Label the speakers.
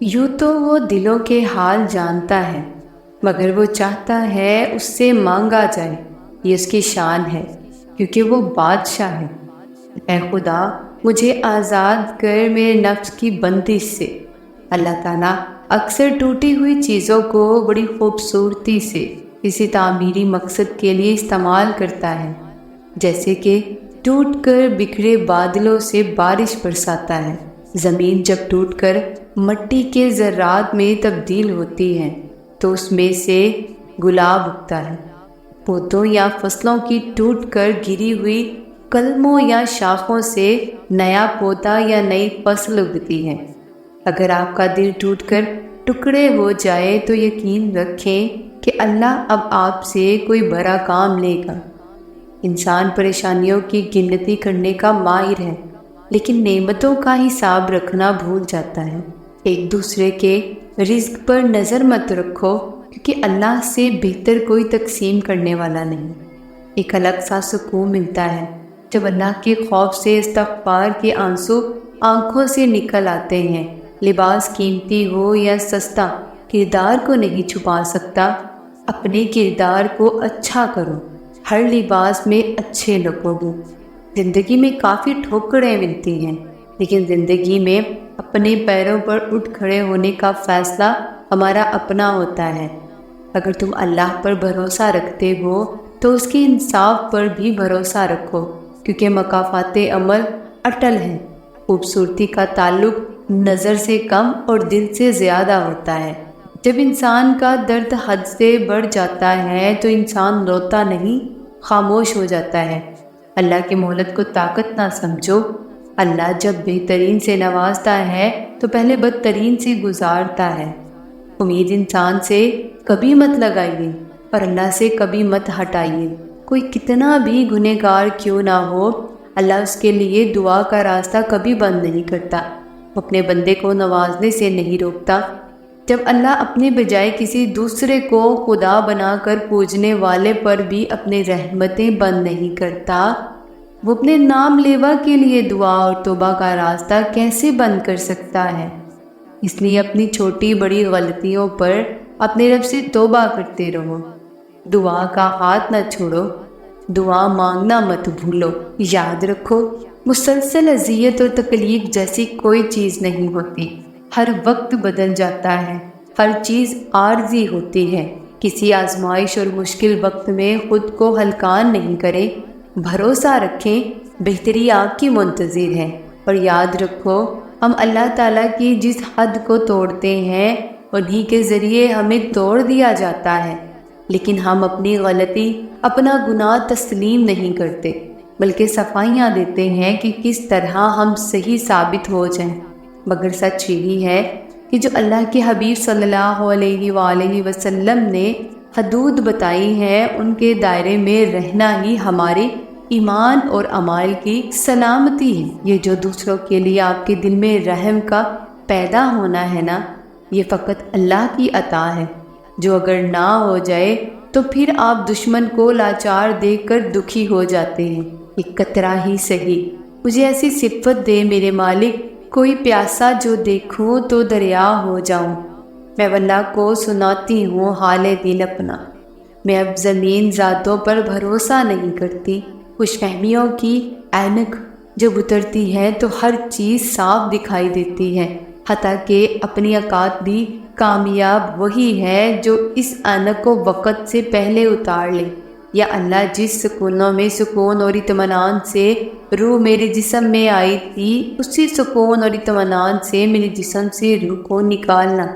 Speaker 1: یوں تو وہ دلوں کے حال جانتا ہے، مگر وہ چاہتا ہے اس سے مانگا جائے، یہ اس کی شان ہے، کیونکہ وہ بادشاہ ہے۔ اے خدا، مجھے آزاد کر میرے نفس کی بندش سے۔ اللہ تعالیٰ اکثر ٹوٹی ہوئی چیزوں کو بڑی خوبصورتی سے کسی تعمیری مقصد کے لیے استعمال کرتا ہے، جیسے کہ ٹوٹ کر بکھرے بادلوں سے بارش برساتا ہے۔ زمین جب ٹوٹ کر مٹی کے ذرات میں تبدیل ہوتی ہے تو اس میں سے گلاب اگتا ہے۔ پودوں یا فصلوں کی ٹوٹ کر گری ہوئی کلموں یا شاخوں سے نیا پودا یا نئی فصل اگتی ہے۔ اگر آپ کا دل ٹوٹ کر ٹکڑے ہو جائے تو یقین رکھیں کہ اللہ اب آپ سے کوئی بڑا کام لے گا۔ انسان پریشانیوں کی گنتی کرنے کا ماہر ہے، لیکن نعمتوں کا حساب رکھنا بھول جاتا ہے۔ ایک دوسرے کے رزق پر نظر مت رکھو، کیونکہ اللہ سے بہتر کوئی تقسیم کرنے والا نہیں۔ ایک الگ سا سکون ملتا ہے جب اللہ کے خوف سے استغفار کے آنسو آنکھوں سے نکل آتے ہیں۔ لباس قیمتی ہو یا سستا، کردار کو نہیں چھپا سکتا۔ اپنے کردار کو اچھا کرو، ہر لباس میں اچھے لگو۔ زندگی میں کافی ٹھوکریں ملتی ہیں، لیکن زندگی میں اپنے پیروں پر اٹھ کھڑے ہونے کا فیصلہ ہمارا اپنا ہوتا ہے۔ اگر تم اللہ پر بھروسہ رکھتے ہو تو اس کے انصاف پر بھی بھروسہ رکھو، کیونکہ مکافات عمل اٹل ہے۔ خوبصورتی کا تعلق نظر سے کم اور دل سے زیادہ ہوتا ہے۔ جب انسان کا درد حد سے بڑھ جاتا ہے تو انسان روتا نہیں، خاموش ہو جاتا ہے۔ اللہ کی مہلت کو طاقت نہ سمجھو۔ اللہ جب بہترین سے نوازتا ہے تو پہلے بدترین سے گزارتا ہے۔ امید انسان سے کبھی مت لگائیے اور اللہ سے کبھی مت ہٹائیے۔ کوئی کتنا بھی گنہگار کیوں نہ ہو، اللہ اس کے لیے دعا کا راستہ کبھی بند نہیں کرتا۔ وہ اپنے بندے کو نوازنے سے نہیں روکتا۔ جب اللہ اپنے بجائے کسی دوسرے کو خدا بنا کر پوجنے والے پر بھی اپنے رحمتیں بند نہیں کرتا، وہ اپنے نام لیوا کے لیے دعا اور توبہ کا راستہ کیسے بند کر سکتا ہے؟ اس لیے اپنی چھوٹی بڑی غلطیوں پر اپنے رب سے توبہ کرتے رہو۔ دعا کا ہاتھ نہ چھوڑو، دعا مانگنا مت بھولو۔ یاد رکھو، مسلسل اذیت اور تکلیف جیسی کوئی چیز نہیں ہوتی۔ ہر وقت بدل جاتا ہے، ہر چیز عارضی ہوتی ہے۔ کسی آزمائش اور مشکل وقت میں خود کو ہلکان نہیں کریں۔ بھروسہ رکھیں، بہتری آپ کی منتظر ہے۔ اور یاد رکھو، ہم اللہ تعالیٰ کی جس حد کو توڑتے ہیں انہی کے ذریعے ہمیں توڑ دیا جاتا ہے۔ لیکن ہم اپنی غلطی، اپنا گناہ تسلیم نہیں کرتے، بلکہ صفائیاں دیتے ہیں کہ کس طرح ہم صحیح ثابت ہو جائیں۔ مگر سچ یہی ہے کہ جو اللہ کے حبیب صلی اللہ علیہ وآلہ وسلم نے حدود بتائی ہیں، ان کے دائرے میں رہنا ہی ہمارے ایمان اور اعمال کی سلامتی ہے۔ یہ جو دوسروں کے لیے آپ کے دل میں رحم کا پیدا ہونا ہے نا، یہ فقط اللہ کی عطا ہے، جو اگر نہ ہو جائے تو پھر آپ دشمن کو لاچار دیکھ کر دکھی ہو جاتے ہیں۔ ایک قطرہ ہی صحیح مجھے ایسی صفت دے میرے مالک، کوئی پیاسا جو دیکھوں تو دریا ہو جاؤں۔ میں اللہ کو سناتی ہوں حال دل اپنا، میں اب زمین ذاتوں پر بھروسہ نہیں کرتی۔ خوش فہمیوں کی اینک جب اترتی ہے تو ہر چیز صاف دکھائی دیتی ہے، حتیٰ کہ اپنی اوقات بھی کامیاب وہی ہے جو اس اینک کو وقت سے پہلے اتار لے۔ یا اللہ، جس سکونوں میں سکون اور اطمینان سے روح میرے جسم میں آئی تھی، اسی سکون اور اطمینان سے میرے جسم سے روح کو نکالنا۔